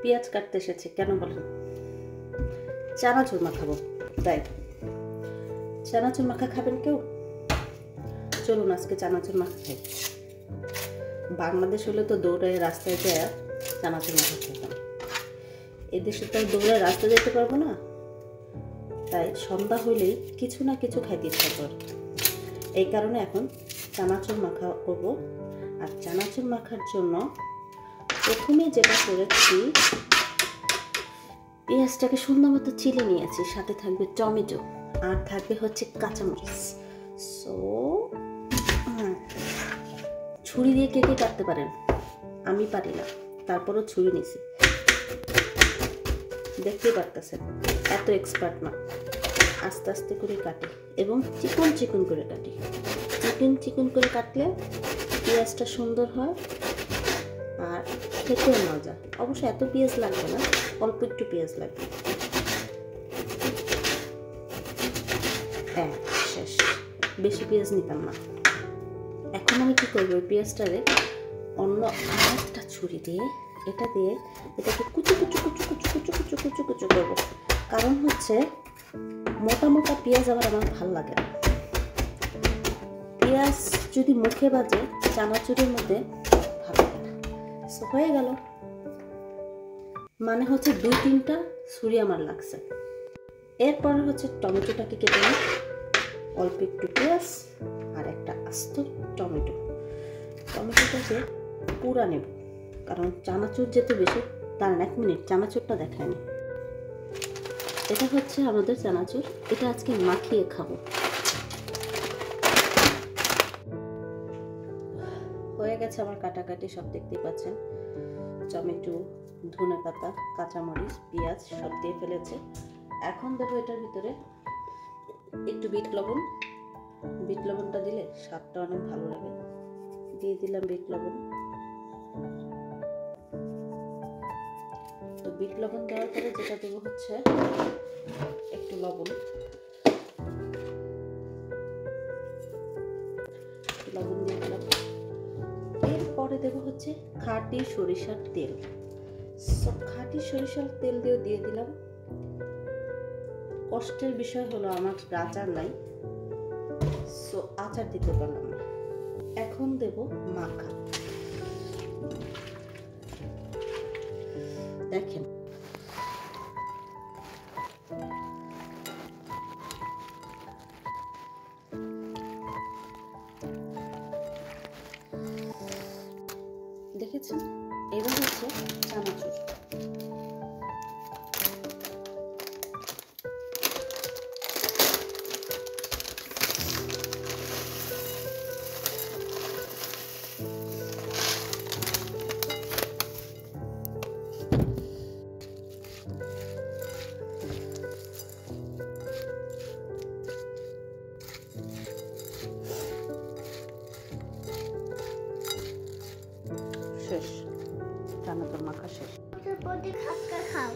পেঁয়াজ কাটতে এসেছি কেন বলেন? চানাচুর মাখাবো, তাই চানাচুর মাখা খাবেন কেউ? চলুন আজকে চানাচুর মাখা খাই। বাংলাদেশ হলে তো দৌড়ায় রাস্তায় যায় চানাচুর মাখা খেতাম। এদেশে তো দৌড়ায় রাস্তায় যেতে পারবো না, তাই সন্ধ্যা হলেই কিছু না কিছু খাইতে ইচ্ছা করে। এই কারণে এখন চানাচুর মাখা করবো। আর চানাচুর মাখার জন্য প্রথমে যেটা করেছি, পেঁয়াজটাকে সুন্দর মতো চিলে নিয়েছি, সাথে থাকবে টমেটো আর থাকবে হচ্ছে কাঁচামরিচ। সো ছুরি দিয়ে কেটে কাটতে পারেন, আমি পারি না, তারপরও ছুরি নিছি। দেখতেই পারতেছেন এত এক্সপার্ট না, আস্তে আস্তে করে কাটি এবং চিকন চিকন করে কাটি। চিকন চিকন করে কাটলে পেঁয়াজটা সুন্দর হয় আর খেতেও মজা। অবশ্য এত পেঁয়াজ লাগবে না, অল্প একটু পেঁয়াজ লাগবে। হ্যাঁ, শেষ, বেশি পেঁয়াজ নিতাম না। এখন আমি কী করবো, পেঁয়াজটারে অন্য আরেকটা ছুরি দিয়ে এটাকে কুচু কুচু কুচু কুচু কুচু কুচু কুচু কুচু করবো। কারণ হচ্ছে মোটা মোটা পেঁয়াজ আমার ভালো লাগে না। পেঁয়াজ যদি মুখে বাজে চানাচুরের মধ্যে ভালো লাগে না। হয়ে গেল, মানে হচ্ছে 2-3টা ছুরি আমার লাগছে। এরপরে হচ্ছে টমেটোটাকে কেটে নিই, অল্প একটু পেঁয়াজ আর একটা আস্ত টমেটোটাকে পুরা নেব, কারণ চানাচুর যেতে বেশি। দাঁড়ান 1 মিনিট, চানাচুরটা দেখায়নি। এটা হচ্ছে আমাদের চানাচুর, এটা আজকে মাখিয়ে খাবো। হয়ে গেছে আমার কাটাকাটি, সব দেখতেই পাচ্ছেন। টমেটো, ধনেপাতা, কাঁচামরিচ, পেঁয়াজ সব দিয়ে ফেলেছে। এখন দেবো এটার ভিতরে একটু বিট লবণ। বিট লবণটা দিলে স্বাদটা অনেক ভালো লাগে। দিয়ে দিলাম বিট লবণ। তো বিট লবণ দেওয়ার পরে যেটা দেবো হচ্ছে একটু লবণ দিয়ে দিলাম। এরপরে দেবো হচ্ছে খাঁটি সরিষার তেল। খাঁটি সরিষার তেল দিয়ে দিলাম। কষ্টের বিষয় হলো আমার আচার নাই, সো আচার দিতে পারলাম না। এখন দেব মাখা। দেখেন দেখেছেন, এবার হচ্ছে চানাচুর। শেষ, চানাচুর মাখা শেষ। খাও